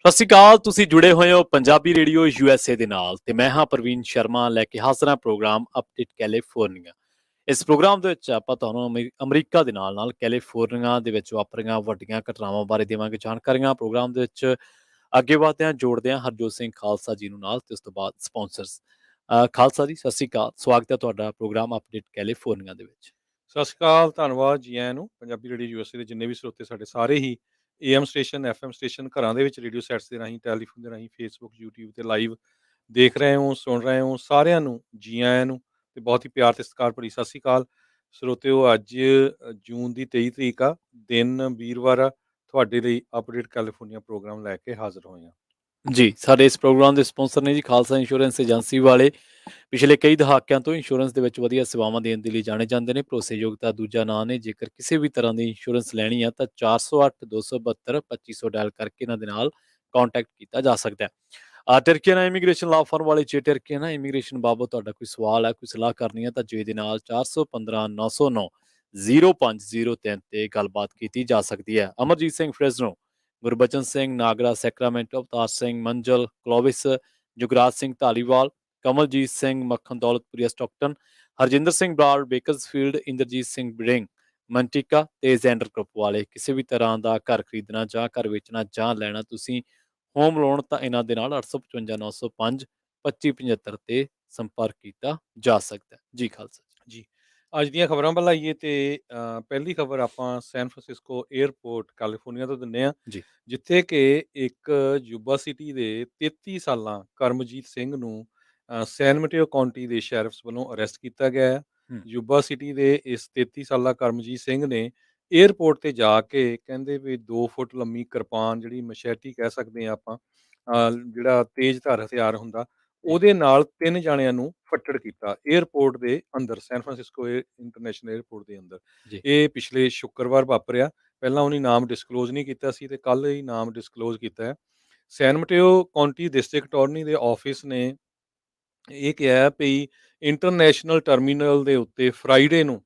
ਸਤਿ ਸ਼੍ਰੀ ਅਕਾਲ। ਤੁਸੀਂ ਜੁੜੇ ਹੋਏ ਹੋ ਪੰਜਾਬੀ ਰੇਡੀਓ ਯੂਐਸਏ ਦੇ ਨਾਲ ਤੇ ਮੈਂ ਹਾਂ ਪ੍ਰਵੀਨ ਸ਼ਰਮਾ ਲੈ ਕੇ ਹਾਜ਼ਰ ਹਾਂ ਪ੍ਰੋਗਰਾਮ ਅਪਡੇਟ ਕੈਲੀਫੋਰਨੀਆ। ਇਸ ਪ੍ਰੋਗਰਾਮ ਦੇ ਵਿੱਚ ਆਪਾਂ ਤੁਹਾਨੂੰ ਅਮਰੀਕਾ ਦੇ ਨਾਲ ਕੈਲੀਫੋਰਨੀਆ ਦੇ ਵਿੱਚ ਵਾਪਰੀਆਂ ਵੱਡੀਆਂ ਘਟਨਾਵਾਂ ਬਾਰੇ ਦੇਵਾਂਗੇ ਜਾਣਕਾਰੀਆਂ। ਪ੍ਰੋਗਰਾਮ ਦੇ ਵਿੱਚ ਅੱਗੇ ਵਧਦੇ ਹਾਂ, ਜੋੜਦੇ ਹਾਂ ਹਰਜੋਤ ਸਿੰਘ ਖਾਲਸਾ ਜੀ ਨੂੰ ਨਾਲ ਤੇ ਉਸ ਤੋਂ ਬਾਅਦ ਸਪਾਂਸਰਸ। ਖਾਲਸਾ ਜੀ, ਸਤਿ ਸ਼੍ਰੀ ਅਕਾਲ। ਸਵਾਗਤ ਹੈ ਤੁਹਾਡਾ ਪ੍ਰੋਗਰਾਮ ਅਪਡੇਟ ਕੈਲੀਫੋਰਨੀਆ ਦੇ ਵਿੱਚ। ਸਤਿ ਸ਼੍ਰੀ ਅਕਾਲ, ਧੰਨਵਾਦ ਜੀ ਆਇਆਂ ਨੂੰ। ਪੰਜਾਬੀ ਰੇਡੀਓ ਯੂਐਸਏ ਦੇ ਜਿੰਨੇ ਵੀ ਸਰੋਤੇ ਸਾਡੇ ਸਾਰੇ ਹੀ ਏਐਮ ਸਟੇਸ਼ਨ, ਐਫਐਮ ਸਟੇਸ਼ਨ, ਘਰਾਂ ਦੇ ਵਿੱਚ ਰੇਡੀਓ ਸੈਟਸ ਦੇ ਰਾਹੀਂ, ਟੈਲੀਫੋਨ ਦੇ ਰਾਹੀਂ, ਫੇਸਬੁੱਕ, ਯੂਟਿਊਬ ਤੇ ਲਾਈਵ ਦੇਖ ਰਹੇ ਹੋ, ਸੁਣ ਰਹੇ ਹੋ, ਸਾਰਿਆਂ ਨੂੰ ਜੀ ਆਇਆਂ ਨੂੰ ਤੇ ਬਹੁਤ ਹੀ ਪਿਆਰ ਤੇ ਸਤਿਕਾਰ ਭਰੀ ਸਤਿ ਸ਼੍ਰੀ ਅਕਾਲ। ਸਰੋਤਿਓ, ਅੱਜ ਜੂਨ ਦੀ 23 ਤਰੀਕ ਆ, ਦਿਨ ਵੀਰਵਾਰ ਆ। ਤੁਹਾਡੇ ਲਈ ਅਪਡੇਟ ਕੈਲੀਫੋਰਨੀਆ ਪ੍ਰੋਗਰਾਮ ਲੈ ਕੇ ਹਾਜ਼ਰ ਹੋਏ ਹਾਂ। ਜੀ, ਸਾਡੇ ਇਸ ਪ੍ਰੋਗਰਾਮ ਦੇ ਸਪਾਂਸਰ ਨੇ ਜੀ ਖਾਲਸਾ ਇੰਸ਼ੋਰੈਂਸ ਏਜੰਸੀ ਵਾਲੇ। ਪਿਛਲੇ ਕਈ ਦਹਾਕਿਆਂ ਤੋਂ ਇੰਸ਼ੋਰੈਂਸ ਦੇ ਵਿੱਚ ਵਧੀਆ ਸੇਵਾਵਾਂ ਦੇਣ ਦੇ ਲਈ ਜਾਣੇ ਜਾਂਦੇ ਨੇ। ਭਰੋਸੇਯੋਗਤਾ ਦੂਜਾ ਨਾਂ ਨੇ। ਜੇਕਰ ਕਿਸੇ ਵੀ ਤਰ੍ਹਾਂ ਦੀ ਇੰਸ਼ੋਰੈਂਸ ਲੈਣੀ ਆ ਤਾਂ 408-272-2500 ਡਾਇਲ ਕਰਕੇ ਇਹਨਾਂ ਦੇ ਨਾਲ ਕੰਟੈਕਟ ਕੀਤਾ ਜਾ ਸਕਦਾ ਹੈ। ਟਰਕੀਆਨਾ ਇਮੀਗ੍ਰੇਸ਼ਨ ਲਾ ਫਰਮ ਵਾਲੇ ਜੇ ਟਰਕੀਆਨਾ ਇਮੀਗ੍ਰੇਸ਼ਨ ਬਾਬਤ ਤੁਹਾਡਾ ਕੋਈ ਸਵਾਲ ਹੈ, ਕੋਈ ਸਲਾਹ ਕਰਨੀ ਹੈ ਤਾਂ ਜੇ ਦੇ ਨਾਲ 415-909-0503 ਤੇ ਗੱਲਬਾਤ ਕੀਤੀ ਜਾ ਸਕਦੀ ਹੈ। Amarjit Singh Fresno, Gurbachan Singh Nagra Sacramento, Avtar Singh Manzal Clovis, Jugraj Singh Dhaliwal, Kamaljit Singh Makhan Daulatpuria Stockton, Harjinder Singh Brar Bakersfield, Inderjit Singh Bring Manteca ਤੇ ਜ਼ੈਂਡਰ ਗਰੁੱਪ ਵਾਲੇ। ਕਿਸੇ ਵੀ ਤਰ੍ਹਾਂ ਦਾ ਘਰ ਖਰੀਦਣਾ ਜਾਂ ਘਰ ਵੇਚਣਾ ਜਾਂ ਲੈਣਾ ਤੁਸੀਂ ਹੋਮ ਲੋਨ ਤਾਂ ਇਹਨਾਂ ਦੇ ਨਾਲ 855-905-2575 ਤੇ ਸੰਪਰਕ ਕੀਤਾ ਜਾ ਸਕਦਾ ਹੈ। ਜੀ ਖਾਲਸਾ ਜੀ, ਅੱਜ ਦੀਆਂ ਖਬਰਾਂ ਵੱਲ ਆਈਏ ਤੇ ਪਹਿਲੀ ਖਬਰ ਆਪਾਂ ਸੈਨ ਫਰਾਂਸਿਸਕੋ 에ਅਰਪੋਰਟ ਕੈਲੀਫੋਰਨੀਆ ਤੋਂ ਦਿੰਦੇ ਹਾਂ, ਜੀ। ਜਿੱਥੇ ਕਿ ਇੱਕ ਯੂਬਾ ਸਿਟੀ ਦੇ 33 ਸਾਲਾਂ ਕਰਮਜੀਤ ਸਿੰਘ ਨੂੰ ਸੈਨ ਮਟੇਓ ਕਾਉਂਟੀ ਦੇ ਸ਼ੈਰਿਫਸ ਵੱਲੋਂ ਅਰੈਸਟ ਕੀਤਾ ਗਿਆ ਹੈ। ਹੂੰ। ਯੂਬਾ ਸਿਟੀ ਦੇ ਇਸ 33 ਸਾਲਾ ਕਰਮਜੀਤ ਸਿੰਘ ਨੇ 에ਅਰਪੋਰਟ ਤੇ ਜਾ ਕੇ ਕਹਿੰਦੇ ਵੀ 2 ਫੁੱਟ ਲੰਮੀ ਕਿਰਪਾਨ, ਜਿਹੜੀ ਮਸ਼ੈਟੀ ਕਹਿ ਸਕਦੇ ਹਾਂ ਆਪਾਂ, ਜਿਹੜਾ ਤੇਜ਼ ਧਾਰ ਹਥਿਆਰ ਹੁੰਦਾ, ਜੀ। ਉਹਦੇ ਨਾਲ 3 ਜਾਣਿਆਂ ਨੂੰ ਫੱਟੜ ਕੀਤਾ 에ਅਰਪੋਰਟ ਦੇ ਅੰਦਰ, ਸੈਨ ਫਰਾਂਸਿਸਕੋ ਇੰਟਰਨੈਸ਼ਨਲ 에ਅਰਪੋਰਟ ਦੇ ਅੰਦਰ। ਜੀ। ਇਹ ਪਿਛਲੇ ਸ਼ੁੱਕਰਵਾਰ ਵਾਪਰਿਆ। ਪਹਿਲਾਂ ਉਹਨੇ ਨਾਮ ਡਿਸਕਲੋਜ਼ ਨਹੀਂ ਕੀਤਾ ਸੀ ਤੇ ਕੱਲ ਹੀ ਨਾਮ ਡਿਸਕਲੋਜ਼ ਕੀਤਾ ਹੈ। ਸੈਨ ਮਟੇਓ ਕਾਉਂਟੀ ਡਿਸਟ੍ਰਿਕਟ ਅਟਾਰਨੀ ਦੇ ਆਫਿਸ ਨੇ ਇਹ ਕਿਹਾ ਵੀ ਇੰਟਰਨੈਸ਼ਨਲ ਟਰਮੀਨਲ ਦੇ ਉੱਤੇ ਫਰਾਈਡੇ ਨੂੰ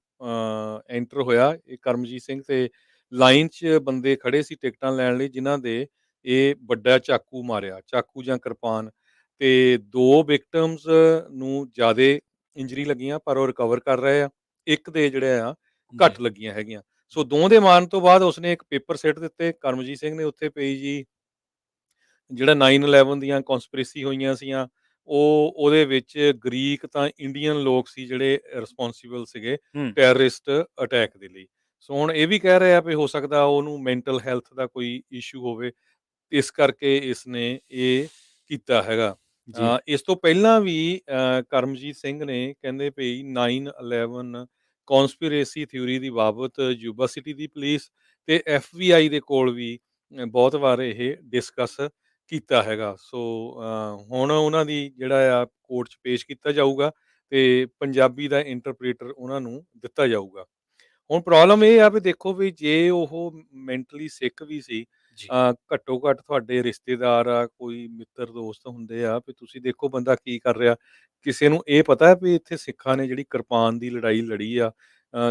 ਐਂਟਰ ਹੋਇਆ ਇਹ ਕਰਮਜੀਤ ਸਿੰਘ, ਤੇ ਲਾਈਨ 'ਚ ਬੰਦੇ ਖੜੇ ਸੀ ਟਿਕਟਾਂ ਲੈਣ ਲਈ, ਜਿਨ੍ਹਾਂ ਦੇ ਇਹ ਵੱਡਾ ਚਾਕੂ ਮਾਰਿਆ, ਚਾਕੂ ਜਾਂ ਕਿਰਪਾਨ, ਤੇ 2 ਵਿਕਟਮਸ ਨੂੰ ਜ਼ਿਆਦੇ ਇੰਜਰੀ ਲੱਗੀਆਂ ਪਰ ਉਹ ਰਿਕਵਰ ਕਰ ਰਹੇ ਆ। ਇੱਕ ਦੇ ਜਿਹੜੇ ਆ ਜੀ। ਘੱਟ ਲੱਗੀਆਂ ਹੈਗੀਆਂ। ਸੋ ਦੋਵਾਂ ਦੇ ਮਾਰਨ ਤੋਂ ਬਾਅਦ ਉਸਨੇ ਇੱਕ ਪੇਪਰ ਸਿੱਟ ਦਿੱਤੇ ਕਰਮਜੀਤ ਸਿੰਘ ਨੇ ਉੱਥੇ ਪਈ ਜੀ, ਜਿਹੜਾ 9/11 ਦੀਆਂ ਕਨਸਪੀਰੇਸੀ ਹੋਈਆਂ ਸੀਆਂ, ਉਹਦੇ ਵਿੱਚ ਗ੍ਰੀਕ ਤਾਂ ਇੰਡੀਅਨ ਲੋਕ ਸੀ ਜਿਹੜੇ ਰਿਸਪੌਂਸੀਬਲ ਸੀਗੇ ਹੂੰ। ਟੈਰਰਿਸਟ ਅਟੈਕ ਦੇ ਲਈ। ਸੋ ਹੁਣ ਇਹ ਵੀ ਕਹਿ ਰਹੇ ਆ ਵੀ ਹੋ ਸਕਦਾ ਉਹਨੂੰ ਮੈਂਟਲ ਹੈਲਥ ਦਾ ਕੋਈ ਇਸ਼ੂ ਹੋਵੇ, ਇਸ ਕਰਕੇ ਇਸਨੇ ਇਹ ਕੀਤਾ ਹੈਗਾ। ਜੀ। ਇਸ ਤੋਂ ਪਹਿਲਾਂ ਵੀ ਕਰਮਜੀਤ ਸਿੰਘ ਨੇ ਕਹਿੰਦੇ ਵੀ 9/11 ਕਨਸਪੀਰੇਸੀ ਥਿਊਰੀ ਦੀ ਬਾਬਤ ਯੂਬਾ ਸਿਟੀ ਦੀ ਪੁਲਿਸ ਤੇ FBI ਦੇ ਕੋਲ ਵੀ ਬਹੁਤ ਵਾਰ ਇਹ ਡਿਸਕਸ ਕੀਤਾ ਹੈਗਾ। ਸੋ ਹੁਣ ਉਹਨਾਂ ਦੀ ਜਿਹੜਾ ਆ ਕੋਰਟ 'ਚ ਪੇਸ਼ ਕੀਤਾ ਜਾਊਗਾ ਤੇ ਪੰਜਾਬੀ ਦਾ ਇੰਟਰਪ੍ਰੀਟਰ ਉਹਨਾਂ ਨੂੰ ਦਿੱਤਾ ਜਾਊਗਾ। ਹੁਣ ਪ੍ਰੋਬਲਮ ਇਹ ਆ ਵੀ ਦੇਖੋ ਵੀ ਜੇ ਉਹ ਮੈਂਟਲੀ ਸਿੱਕ ਵੀ ਸੀ, ਜੀ। ਘੱਟੋ ਘੱਟ ਤੁਹਾਡੇ ਰਿਸ਼ਤੇਦਾਰ ਆ, ਕੋਈ ਮਿੱਤਰ ਦੋਸਤ ਹੁੰਦੇ ਆ, ਵੀ ਤੁਸੀਂ ਦੇਖੋ ਬੰਦਾ ਕੀ ਕਰ ਰਿਹਾ। ਕਿਸੇ ਨੂੰ ਇਹ ਪਤਾ ਵੀ ਇੱਥੇ ਸਿੱਖਾਂ ਨੇ ਜਿਹੜੀ ਕਿਰਪਾਨ ਦੀ ਲੜਾਈ ਲੜੀ ਆ,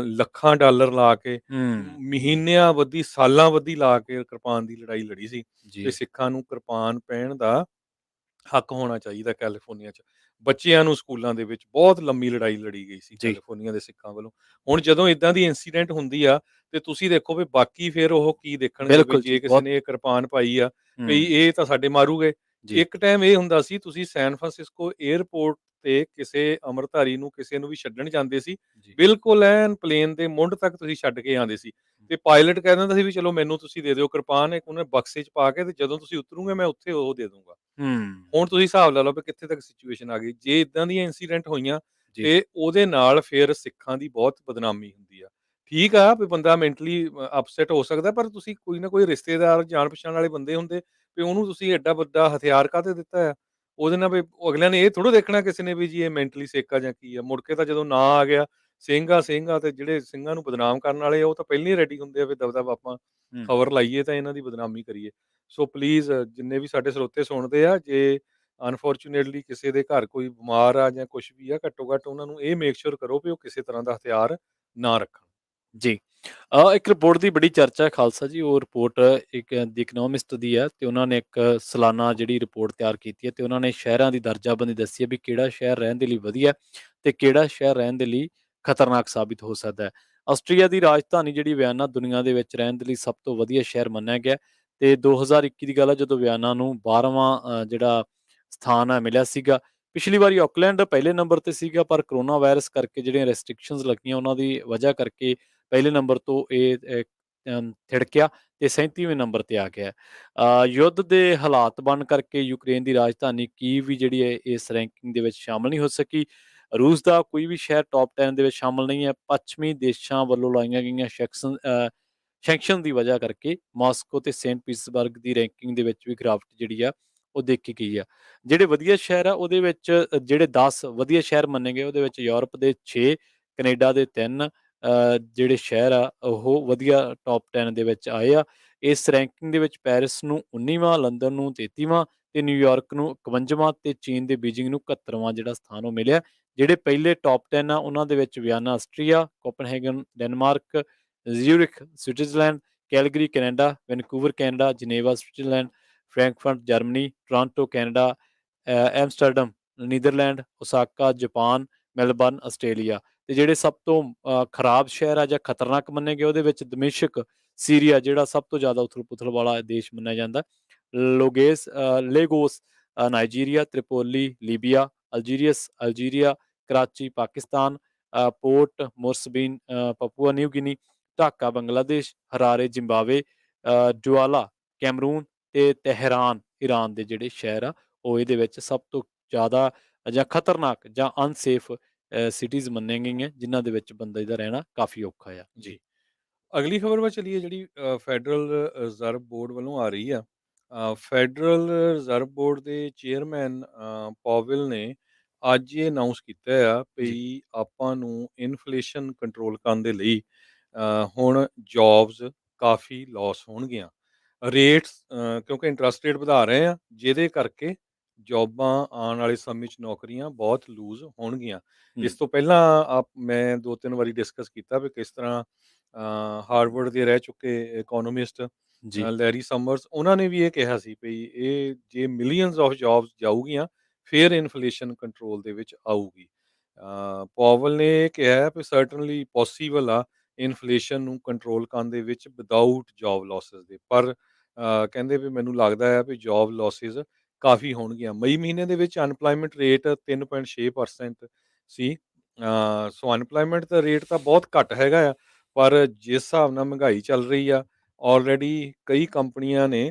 ਲੱਖਾਂ ਡਾਲਰ ਲਾ ਕੇ, ਹੂੰ। ਮਹੀਨਿਆਂ ਬੱਧੀ, ਸਾਲਾਂ ਬੱਧੀ ਲਾ ਕੇ ਕਿਰਪਾਨ ਦੀ ਲੜਾਈ ਲੜੀ ਸੀ, ਤੇ ਜੀ। ਸਿੱਖਾਂ ਨੂੰ ਕਿਰਪਾਨ ਪਹਿਨਣ ਦਾ ਹੱਕ ਹੋਣਾ ਚਾਹੀਦਾ ਕੈਲੀਫੋਰਨੀਆ 'ਚ। ਬੱਚਿਆਂ ਨੂੰ ਸਕੂਲਾਂ ਦੇ ਵਿੱਚ ਬਹੁਤ ਲੰਮੀ ਲੜਾਈ ਲੜੀ ਗਈ ਸੀ ਜੀ। ਕੈਲੀਫੋਰਨੀਆ ਦੇ ਸਿੱਖਾਂ ਵੱਲੋਂ। ਹੁਣ ਜਦੋਂ ਇਦਾਂ ਦੀ ਇੰਸੀਡੈਂਟ ਹੁੰਦੀ ਆ ਤੇ ਤੁਸੀਂ ਦੇਖੋ ਵੀ ਬਾਕੀ ਫਿਰ ਉਹ ਕੀ ਦੇਖਣਗੇ ਵੀ ਬਿਲਕੁਲ ਜੇ ਜੀ, ਕਿਸੇ ਬਹੁਤ। ਨੇ ਇਹ ਕਿਰਪਾਨ ਪਾਈ ਆ, ਵੀ ਹੂੰ। ਇਹ ਤਾਂ ਸਾਡੇ ਮਾਰੂਗੇ। ਜੀ। ਇੱਕ ਟਾਈਮ ਇਹ ਹੁੰਦਾ ਸੀ ਤੁਸੀਂ ਸੈਨ ਫਰਾਂਸਿਸਕੋ 에ਅਰਪੋਰਟ ਤੇ ਕਿਸੇ ਅੰਮ੍ਰਿਤਧਾਰੀ ਨੂੰ, ਕਿਸੇ ਨੂੰ ਵੀ ਛੱਡਣ ਜਾਂਦੇ ਸੀ, ਜੀ। ਬਿਲਕੁਲ ਐਨ ਪਲੇਨ ਦੇ ਮੁੱਢ ਤੱਕ ਤੁਸੀਂ ਛੱਡ ਕੇ ਆਉਂਦੇ ਸੀ, ਤੇ ਪਾਇਲਟ ਕਹਿ ਦਿੰਦਾ ਸੀ ਵੀ ਚਲੋ ਮੈਨੂੰ ਤੁਸੀਂ ਦੇ ਦਿਓ ਕਿਰਪਾਨ, ਇੱਕ ਉਹਨੇ ਬਕਸੇ 'ਚ ਪਾ ਕੇ, ਤੇ ਜਦੋਂ ਤੁਸੀਂ ਉਤਰੋਗੇ ਮੈਂ ਉੱਥੇ ਉਹ ਦੇ ਦੂੰਗਾ। ਹੂੰ। ਹੁਣ ਤੁਸੀਂ ਹਿਸਾਬ ਲਾ ਲਓ ਵੀ ਕਿੱਥੇ ਤੱਕ ਸਿਚੁਏਸ਼ਨ ਆ ਗਈ। ਜੇ ਇਦਾਂ ਦੀਆਂ ਇੰਸੀਡੈਂਟ ਹੋਈਆਂ ਜੀ। ਤੇ ਉਹਦੇ ਨਾਲ ਫਿਰ ਸਿੱਖਾਂ ਦੀ ਬਹੁਤ ਬਦਨਾਮੀ ਹੁੰਦੀ ਆ। ਠੀਕ ਆ ਵੀ ਬੰਦਾ ਮੈਂਟਲੀ ਅਪਸੈਟ ਹੋ ਸਕਦਾ, ਪਰ ਤੁਸੀਂ ਕੋਈ ਨਾ ਕੋਈ ਰਿਸ਼ਤੇਦਾਰ, ਜਾਣ ਪਛਾਣ ਵਾਲੇ ਬੰਦੇ ਹੁੰਦੇ, ਵੀ ਉਹਨੂੰ ਤੁਸੀਂ ਐਡਾ ਵੱਡਾ ਹਥਿਆਰ ਕਾਹਤੇ ਦਿੱਤਾ ਆ? ਉਹਦੇ ਨਾਲ ਵੀ ਅਗਲਿਆਂ ਨੇ ਇਹ ਥੋੜ੍ਹਾ ਦੇਖਣਾ ਕਿਸੇ ਨੇ ਵੀ ਜੀ ਇਹ ਮੈਂਟਲੀ ਸਿੱਖ ਆ ਜਾਂ ਕੀ ਆ। ਮੁੜ ਕੇ ਤਾਂ ਜਦੋਂ ਨਾਂ ਆ ਗਿਆ ਸਿੰਘ ਆ, ਤੇ ਜਿਹੜੇ ਸਿੰਘਾਂ ਨੂੰ ਬਦਨਾਮ ਕਰਨ ਵਾਲੇ ਆ ਉਹ ਤਾਂ ਪਹਿਲਾਂ ਹੀ ਰੈਡੀ ਹੁੰਦੇ ਆ ਵੀ ਦਬਦਬਾ ਆਪਾਂ ਹੂੰ। ਖਬਰ ਲਾਈਏ ਤਾਂ ਇਹਨਾਂ ਦੀ ਬਦਨਾਮੀ ਕਰੀਏ। ਸੋ ਪਲੀਜ਼ ਜਿੰਨੇ ਵੀ ਸਾਡੇ ਸਰੋਤੇ ਸੁਣਦੇ ਆ, ਜੇ ਅਨਫੋਰਚੂਨੇਟਲੀ ਕਿਸੇ ਦੇ ਘਰ ਕੋਈ ਬਿਮਾਰ ਆ ਜਾਂ ਕੁਛ ਵੀ ਆ, ਘੱਟੋ ਘੱਟ ਉਹਨਾਂ ਨੂੰ ਇਹ ਮੇਕ ਸ਼ੋਰ ਕਰੋ ਵੀ ਉਹ ਕਿਸੇ ਤਰ੍ਹਾਂ ਦਾ ਹਥਿਆਰ ਨਾ ਰੱਖਣ। ਜੀ। ਇੱਕ ਰਿਪੋਰਟ ਦੀ ਬੜੀ ਚਰਚਾ ਹੈ ਖਾਲਸਾ ਜੀ, ਉਹ ਰਿਪੋਰਟ ਇੱਕ ਦੀ ਇਕਨੋਮਿਸਟ ਦੀ ਹੈ ਤੇ ਉਹਨਾਂ ਨੇ ਇੱਕ ਸਾਲਾਨਾ ਜਿਹੜੀ ਰਿਪੋਰਟ ਤਿਆਰ ਕੀਤੀ ਹੈ ਤੇ ਉਹਨਾਂ ਨੇ ਸ਼ਹਿਰਾਂ ਦੀ ਦਰਜਾਬੰਦੀ ਦੱਸੀ ਹੈ ਵੀ ਕਿਹੜਾ ਸ਼ਹਿਰ ਰਹਿਣ ਦੇ ਲਈ ਵਧੀਆ ਤੇ ਕਿਹੜਾ ਸ਼ਹਿਰ ਰਹਿਣ ਦੇ ਲਈ ਖਤਰਨਾਕ ਸਾਬਿਤ ਹੋ ਸਕਦਾ ਹੈ। ਆਸਟਰੀਆ ਦੀ ਰਾਜਧਾਨੀ ਜਿਹੜੀ ਵਿਆਨਾ ਦੁਨੀਆ ਦੇ ਵਿੱਚ ਰਹਿਣ ਦੇ ਲਈ ਸਭ ਤੋਂ ਵਧੀਆ ਸ਼ਹਿਰ ਮੰਨਿਆ ਗਿਆ ਤੇ 2021 ਦੀ ਗੱਲ ਹੈ ਜਦੋਂ ਵਿਆਨਾ ਨੂੰ 12ਵਾਂ ਜਿਹੜਾ ਸਥਾਨ ਹੈ ਮਿਲਿਆ ਸੀਗਾ। ਪਿਛਲੀ ਵਾਰੀ ਆਕਲੈਂਡ ਪਹਿਲੇ ਨੰਬਰ ਤੇ ਸੀਗਾ ਪਰ ਕਰੋਨਾ ਵਾਇਰਸ ਕਰਕੇ ਜਿਹੜੀਆਂ ਰੈਸਟ੍ਰਿਕਸ਼ਨਸ ਲੱਗੀਆਂ ਉਹਨਾਂ ਦੀ ਵਜ੍ਹਾ ਕਰਕੇ ਪਹਿਲੇ ਨੰਬਰ ਤੋਂ ਇਹ ਥਿੜਕਿਆ ਤੇ 37ਵੇਂ ਨੰਬਰ ਤੇ ਆ ਗਿਆ। ਯੁੱਧ ਦੇ ਹਾਲਾਤ ਬਣਨ ਕਰਕੇ ਯੂਕਰੇਨ ਦੀ ਰਾਜਧਾਨੀ ਕੀਵ ਵੀ ਜਿਹੜੀ ਹੈ ਇਸ ਰੈਂਕਿੰਗ ਦੇ ਵਿੱਚ ਸ਼ਾਮਲ ਨਹੀਂ ਹੋ ਸਕੀ। ਰੂਸ ਦਾ ਕੋਈ ਵੀ ਸ਼ਹਿਰ ਟੌਪ 10 ਦੇ ਵਿੱਚ ਸ਼ਾਮਲ ਨਹੀਂ ਹੈ। ਪੱਛਮੀ ਦੇਸ਼ਾਂ ਵੱਲੋਂ ਲਾਈਆਂ ਗਈਆਂ ਸੈਂਕਸ਼ਨ ਦੀ ਵਜ੍ਹਾ ਕਰਕੇ ਮਾਸਕੋ ਤੇ ਸੇਂਟ ਪੀਟਰਸਬਰਗ ਦੀ ਰੈਂਕਿੰਗ ਦੇ ਵਿੱਚ ਵੀ ਗਿਰਾਵਟ ਜਿਹੜੀ ਆ ਉਹ ਦੇਖੀ ਗਈ ਆ। ਜਿਹੜੇ ਵਧੀਆ ਸ਼ਹਿਰ ਆ ਉਹਦੇ ਵਿੱਚ ਜਿਹੜੇ 10 ਵਧੀਆ ਸ਼ਹਿਰ ਮੰਨੇ ਗਏ ਉਹਦੇ ਵਿੱਚ ਯੂਰਪ ਦੇ 6, ਕੈਨੇਡਾ ਦੇ 3 ਜਿਹੜੇ ਸ਼ਹਿਰ ਆ ਉਹ ਵਧੀਆ ਟੌਪ 10 ਦੇ ਵਿੱਚ ਆਏ ਆ। ਇਸ ਰੈਂਕਿੰਗ ਦੇ ਵਿੱਚ ਪੈਰਿਸ ਨੂੰ 19ਵਾਂ, ਲੰਡਨ ਨੂੰ 33ਵਾਂ ਤੇ ਨਿਊਯਾਰਕ ਨੂੰ 51ਵਾਂ ਤੇ ਚੀਨ ਦੇ ਬੀਜਿੰਗ ਨੂੰ 71ਵਾਂ ਜਿਹੜਾ ਸਥਾਨ ਉਹ ਮਿਲਿਆ। ਜਿਹੜੇ ਪਹਿਲੇ ਟੌਪ 10 ਆ ਉਹਨਾਂ ਦੇ ਵਿੱਚ Vienna Austria, Copenhagen Denmark, Zurich Switzerland, Calgary Canada, Vancouver Canada, Geneva Switzerland, Frankfurt Germany, Toronto Canada, Amsterdam Netherland, Osaka Japan, Melbourne Australia. ਤੇ ਜਿਹੜੇ ਸਭ ਤੋਂ ਖਰਾਬ ਸ਼ਹਿਰ ਆ ਜਾਂ ਖਤਰਨਾਕ ਮੰਨੇ ਗਏ ਉਹਦੇ ਵਿੱਚ ਦਮਿਸ਼ਕ ਸੀਰੀਆ ਜਿਹੜਾ ਸਭ ਤੋਂ ਜ਼ਿਆਦਾ ਉਥਲ-ਪੁਥਲ ਵਾਲਾ ਦੇਸ਼ ਮੰਨਿਆ ਜਾਂਦਾ। Lagos Nigeria, Tripoli Libya, Algeria, Karachi Pakistan, Port Moresby Papua New Guinea, Dhaka Bangladesh, Harare Zimbabwe, Douala Cameroon ਤੇ ਤਹਿਰਾਨ ਈਰਾਨ ਦੇ ਜਿਹੜੇ ਸ਼ਹਿਰ ਆ ਉਹ ਇਹਦੇ ਵਿੱਚ ਸਭ ਤੋਂ ਜ਼ਿਆਦਾ ਜਾਂ ਖਤਰਨਾਕ ਜਾਂ ਅਨਸੇਫ ਸਿਟੀਜ਼ ਮੰਨੀਆਂ ਗਈਆਂ ਜਿਨ੍ਹਾਂ ਦੇ ਵਿੱਚ ਬੰਦੇ ਦਾ ਰਹਿਣਾ ਕਾਫੀ ਔਖਾ ਆ। ਜੀ। ਜੀ। ਅਗਲੀ ਖਬਰ ਵੱਲ ਚਲੀਏ ਜਿਹੜੀ ਫੈਡਰਲ ਰਿਜ਼ਰਵ ਬੋਰਡ ਵੱਲੋਂ ਆ ਰਹੀ ਆ। ਫੈਡਰਲ ਰਿਜ਼ਰਵ ਬੋਰਡ ਦੇ ਚੇਅਰਮੈਨ ਪਾਵਲ ਨੇ ਅੱਜ ਇਹ ਅਨਾਉਂਸ ਕੀਤਾ ਆ ਜੀ। ਵੀ ਆਪਾਂ ਨੂੰ ਇਨਫਲੇਸ਼ਨ ਕੰਟਰੋਲ ਕਰਨ ਦੇ ਲਈ ਹੁਣ ਜੌਬਸ ਕਾਫੀ ਲਾਸ ਹੋਣਗੀਆਂ। ਰੇਟਸ ਕਿਉਂਕਿ ਇੰਟਰਸਟ ਰੇਟ ਵਧਾ ਰਹੇ ਆ ਜਿਹਦੇ ਕਰਕੇ ਜੌਬਾਂ ਆਉਣ ਵਾਲੇ ਸਮੇਂ 'ਚ ਨੌਕਰੀਆਂ ਬਹੁਤ ਲੂਜ਼ ਹੋਣਗੀਆਂ। ਹੂੰ। ਇਸ ਤੋਂ ਪਹਿਲਾਂ ਮੈਂ 2-3 ਵਾਰੀ ਡਿਸਕਸ ਕੀਤਾ ਵੀ ਕਿਸ ਤਰ੍ਹਾਂ ਹਾਰਵਰਡ ਦੇ ਰਹਿ ਚੁੱਕੇ ਇਕੋਨੋਮਿਸਟ ਜੀ। ਲੈਰੀ ਸਮਰਸ ਉਹਨਾਂ ਨੇ ਵੀ ਇਹ ਕਿਹਾ ਸੀ ਵੀ ਇਹ ਜੇ ਮਿਲੀਅਨਸ ਆਫ ਜੌਬਸ ਜਾਊਗੀਆਂ ਫਿਰ ਇਨਫਲੇਸ਼ਨ ਕੰਟਰੋਲ ਦੇ ਵਿੱਚ ਆਊਗੀ। ਪਾਵਲ ਨੇ ਇਹ ਕਿਹਾ ਵੀ ਸਰਟਨਲੀ ਪੋਸੀਬਲ ਆ ਇਨਫਲੇਸ਼ਨ ਨੂੰ ਕੰਟਰੋਲ ਕਰਨ ਦੇ ਵਿੱਚ ਵਿਦਆਊਟ ਜੌਬ ਲਾਸਿਸ ਦੇ, ਪਰ ਕਹਿੰਦੇ ਵੀ ਮੈਨੂੰ ਲੱਗਦਾ ਹੈ ਵੀ ਜੌਬ ਲਾਸਿਸ ਕਾਫੀ ਹੋਣਗੀਆਂ। ਮਈ ਮਹੀਨੇ ਦੇ ਵਿੱਚ ਅਨਪਲਾਈਮੈਂਟ ਰੇਟ 3.6% ਸੀ। ਸੋ ਅਨਪਲਾਈਮੈਂਟ ਦਾ ਰੇਟ ਤਾਂ ਬਹੁਤ ਘੱਟ ਹੈਗਾ ਆ, ਪਰ ਜਿਸ ਹਿਸਾਬ ਨਾਲ ਮਹਿੰਗਾਈ ਚੱਲ ਰਹੀ ਆ ਆਲਰੇਡੀ ਕਈ ਕੰਪਨੀਆਂ ਨੇ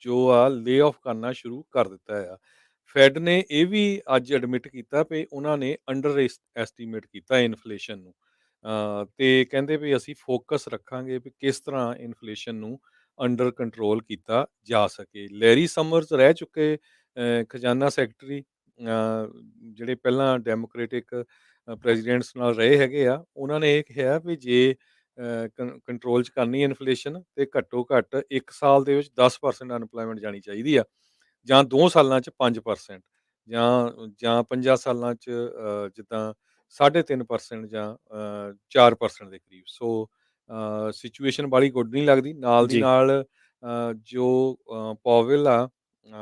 ਜੋ ਆ ਲੇ ਆਫ ਕਰਨਾ ਸ਼ੁਰੂ ਕਰ ਦਿੱਤਾ ਆ। ਫੈਡ ਨੇ ਇਹ ਵੀ ਅੱਜ ਐਡਮਿਟ ਕੀਤਾ ਵੀ ਉਹਨਾਂ ਨੇ ਅੰਡਰ ਐਸਟੀਮੇਟ ਕੀਤਾ ਇਨਫਲੇਸ਼ਨ ਨੂੰ। ਤੇ ਕਹਿੰਦੇ ਵੀ ਅਸੀਂ ਫੋਕਸ ਰੱਖਾਂਗੇ ਵੀ ਕਿਸ ਤਰ੍ਹਾਂ ਇਨਫਲੇਸ਼ਨ ਨੂੰ ਅੰਡਰ ਕੰਟਰੋਲ ਕੀਤਾ ਜਾ ਸਕੇ। ਲੈਰੀ ਸਮਰਸ ਰਹਿ ਚੁੱਕੇ ਖਜ਼ਾਨਾ ਸੈਕਟਰੀ ਜਿਹੜੇ ਪਹਿਲਾਂ ਡੈਮੋਕ੍ਰੇਟਿਕ ਪ੍ਰੈਜ਼ੀਡੈਂਟਸ ਨਾਲ ਰਹੇ ਹੈਗੇ ਆ, ਉਹਨਾਂ ਨੇ ਇਹ ਕਿਹਾ ਵੀ ਜੇ ਕੰਟਰੋਲ 'ਚ ਕਰਨੀ ਇਨਫਲੇਸ਼ਨ ਤੇ ਘੱਟੋ ਘੱਟ 1 ਸਾਲ ਦੇ ਵਿੱਚ 10% ਅਨਪਲਾਇਮੈਂਟ ਜਾਣੀ ਚਾਹੀਦੀ ਆ, ਜਾਂ 2 ਸਾਲਾਂ 'ਚ 5% ਜਾਂ 50 ਸਾਲਾਂ 'ਚ ਜਿੱਦਾਂ 3.5% ਜਾਂ 4% ਦੇ ਕਰੀਬ। ਸੋ ਸਿਚੁਏਸ਼ਨ ਬਾਹਲੀ ਗੁੱਡ ਨਹੀਂ ਲੱਗਦੀ। ਨਾਲ ਦੀ ਜੀ। ਨਾਲ ਜੋ ਪਾਵਲ ਆ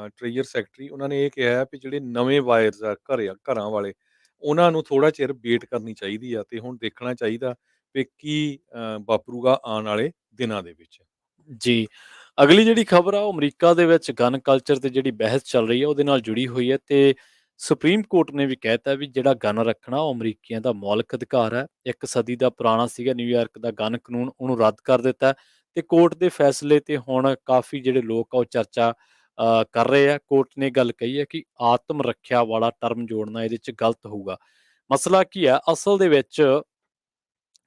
ਟ੍ਰੇਜਰ ਸੈਕਟਰੀ, ਉਹਨਾਂ ਨੇ ਇਹ ਕਿਹਾ ਵੀ ਜਿਹੜੇ ਨਵੇਂ ਬਾਇਰਸ ਆ ਘਰਾਂ ਵਾਲੇ, ਉਹਨਾਂ ਨੂੰ ਥੋੜ੍ਹਾ ਚਿਰ ਵੇਟ ਕਰਨੀ ਚਾਹੀਦੀ ਆ ਤੇ ਹੁਣ ਦੇਖਣਾ ਚਾਹੀਦਾ ਵੀ ਕੀ ਵਾਪਰੂਗਾ ਆਉਣ ਵਾਲੇ ਦਿਨਾਂ ਦੇ ਵਿੱਚ। ਜੀ। ਅਗਲੀ ਜਿਹੜੀ ਖਬਰ ਆ ਉਹ ਅਮਰੀਕਾ ਦੇ ਵਿੱਚ ਗਨ ਕਲਚਰ ਤੇ ਜਿਹੜੀ ਬਹਿਸ ਚੱਲ ਰਹੀ ਹੈ ਉਹਦੇ ਨਾਲ ਜੁੜੀ ਹੋਈ ਹੈ ਤੇ ਸੁਪਰੀਮ ਕੋਰਟ ਨੇ ਵੀ ਕਹਿਤਾ ਵੀ ਜਿਹੜਾ ਗਨ ਰੱਖਣਾ ਉਹ ਅਮਰੀਕੀਆਂ ਦਾ ਮੌਲਿਕ ਅਧਿਕਾਰ ਹੈ। 1 ਸਦੀ ਦਾ ਪੁਰਾਣਾ ਸੀਗਾ ਨਿਊਯਾਰਕ ਦਾ ਗਨ ਕਾਨੂੰਨ, ਉਹਨੂੰ ਰੱਦ ਕਰ ਦਿੱਤਾ ਹੈ ਤੇ ਕੋਰਟ ਦੇ ਫੈਸਲੇ ਤੇ ਹੁਣ ਕਾਫੀ ਜਿਹੜੇ ਲੋਕ ਆ ਉਹ ਚਰਚਾ ਕਰ ਰਹੇ ਆ। ਕੋਰਟ ਨੇ ਗੱਲ ਕਹੀ ਹੈ ਕਿ ਆਤਮ ਰੱਖਿਆ ਵਾਲਾ ਟਰਮ ਜੋੜਨਾ ਇਹਦੇ 'ਚ ਗਲਤ ਹੋਊਗਾ। ਮਸਲਾ ਕੀ ਹੈ ਅਸਲ ਦੇ ਵਿੱਚ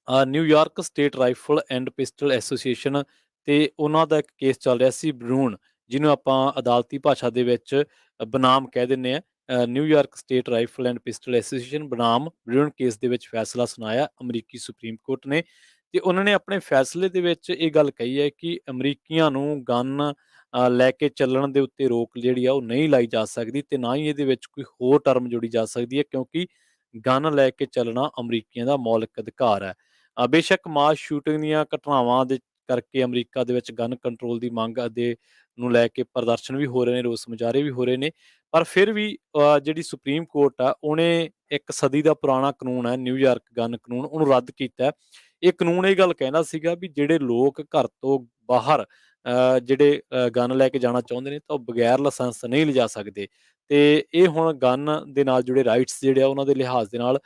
New York state rifle and pistol association ਤੇ ਉਹਨਾਂ ਦਾ ਇੱਕ ਕੇਸ ਚੱਲ ਰਿਹਾ ਸੀ ਬਰੂਨ, ਜਿਹਨੂੰ ਆਪਾਂ ਅਦਾਲਤੀ ਭਾਸ਼ਾ ਦੇ ਵਿੱਚ ਬਨਾਮ ਕਹਿ ਦਿੰਦੇ ਆ। New York state rifle and pistol association ਬਨਾਮ ਬਰੂਨ ਕੇਸ ਦੇ ਵਿੱਚ ਫੈਸਲਾ ਸੁਣਾਇਆ ਅਮਰੀਕੀ ਸੁਪਰੀਮ ਕੋਰਟ ਨੇ ਤੇ ਉਹਨਾਂ ਨੇ ਆਪਣੇ ਫੈਸਲੇ ਦੇ ਵਿੱਚ ਇਹ ਗੱਲ ਕਹੀ ਹੈ ਕਿ ਅਮਰੀਕੀਆਂ ਨੂੰ ਗਨ ਲੈ ਕੇ ਚੱਲਣ ਦੇ ਉੱਤੇ ਰੋਕ ਜਿਹੜੀ ਆ ਉਹ ਨਹੀਂ ਲਾਈ ਜਾ ਸਕਦੀ ਤੇ ਨਾ ਹੀ ਇਹਦੇ ਵਿੱਚ ਕੋਈ ਹੋਰ ਟਰਮ ਜੋੜੀ ਜਾ ਸਕਦੀ ਹੈ ਕਿਉਂਕਿ ਗਨ ਲੈ ਕੇ ਚੱਲਣਾ ਅਮਰੀਕੀਆਂ ਦਾ ਮੌਲਿਕ ਅਧਿਕਾਰ ਹੈ। ਬੇਸ਼ੱਕ ਮਾਸ ਸ਼ੂਟਿੰਗ ਦੀਆਂ ਘਟਨਾਵਾਂ ਦੇ ਕਰਕੇ ਅਮਰੀਕਾ ਦੇ ਵਿੱਚ ਗਨ ਕੰਟਰੋਲ ਦੀ ਮੰਗ ਦੇ ਨੂੰ ਲੈ ਕੇ ਪ੍ਰਦਰਸ਼ਨ ਵੀ ਹੋ ਰਹੇ ਨੇ, ਰੋਸ ਮੁਜ਼ਾਹਰੇ ਵੀ ਹੋ ਰਹੇ ਨੇ, ਪਰ ਫਿਰ ਵੀ ਜਿਹੜੀ ਸੁਪਰੀਮ ਕੋਰਟ ਆ, ਉਹਨੇ ਇੱਕ ਸਦੀ ਦਾ ਪੁਰਾਣਾ ਕਾਨੂੰਨ ਹੈ ਨਿਊਯਾਰਕ ਗਨ ਕਾਨੂੰਨ, ਉਹਨੂੰ ਰੱਦ ਕੀਤਾ ਹੈ। ਇਹ ਕਾਨੂੰਨ ਇਹ ਗੱਲ ਕਹਿੰਦਾ ਸੀਗਾ ਵੀ ਜਿਹੜੇ ਲੋਕ ਘਰ ਤੋਂ ਬਾਹਰ ਜਿਹੜੇ ਗਨ ਲੈ ਕੇ ਜਾਣਾ ਚਾਹੁੰਦੇ ਨੇ ਤਾਂ ਉਹ ਬਗੈਰ ਲਾਇਸੈਂਸ ਨਹੀਂ ਲਿਜਾ ਸਕਦੇ, ਤੇ ਇਹ ਹੁਣ ਗਨ ਦੇ ਨਾਲ ਜੁੜੇ ਰਾਈਟਸ ਜਿਹੜੇ ਆ ਉਹਨਾਂ ਦੇ ਲਿਹਾਜ਼ ਦੇ ਨਾਲ